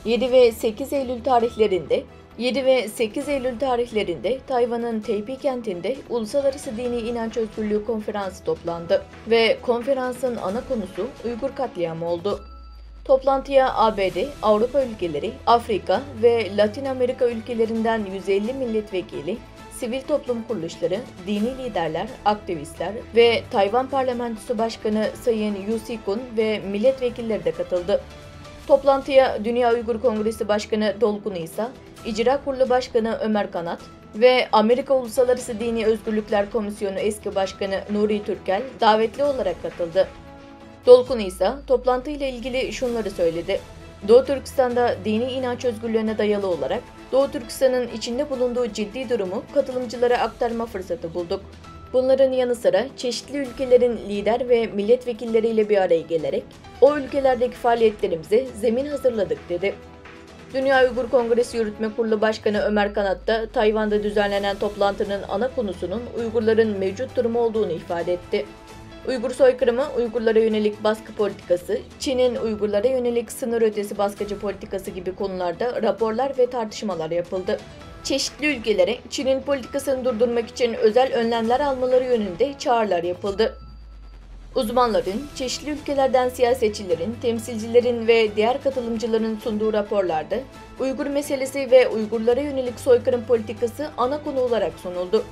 7 ve 8 Eylül tarihlerinde 7 ve 8 Eylül tarihlerinde Tayvan'ın Taipei kentinde Uluslararası Dini İnanç Özgürlüğü Konferansı toplandı ve konferansın ana konusu Uygur katliamı oldu. Toplantıya ABD, Avrupa ülkeleri, Afrika ve Latin Amerika ülkelerinden 150 milletvekili, sivil toplum kuruluşları, dini liderler, aktivistler ve Tayvan Parlamentosu Başkanı Sayın Yu Si-kun ve milletvekilleri de katıldı. Toplantıya Dünya Uygur Kongresi Başkanı Dolkun İsa, İcra Kurulu Başkanı Ömer Kanat ve Amerika Uluslararası Dini Özgürlükler Komisyonu eski başkanı Nuri Türkel davetli olarak katıldı. Dolkun İsa toplantıyla ilgili şunları söyledi. Doğu Türkistan'da dini inanç özgürlüğüne dayalı olarak Doğu Türkistan'ın içinde bulunduğu ciddi durumu katılımcılara aktarma fırsatı bulduk. Bunların yanı sıra çeşitli ülkelerin lider ve milletvekilleriyle bir araya gelerek o ülkelerdeki faaliyetlerimize zemin hazırladık dedi. Dünya Uygur Kongresi Yürütme Kurulu Başkanı Ömer Kanat da Tayvan'da düzenlenen toplantının ana konusunun Uygurların mevcut durumu olduğunu ifade etti. Uygur soykırımı, Uygurlara yönelik baskı politikası, Çin'in Uygurlara yönelik sınır ötesi baskıcı politikası gibi konularda raporlar ve tartışmalar yapıldı. Çeşitli ülkelere Çin'in politikasını durdurmak için özel önlemler almaları yönünde çağrılar yapıldı. Uzmanların, çeşitli ülkelerden siyasetçilerin, temsilcilerin ve diğer katılımcıların sunduğu raporlarda Uygur meselesi ve Uygurlara yönelik soykırım politikası ana konu olarak sunuldu.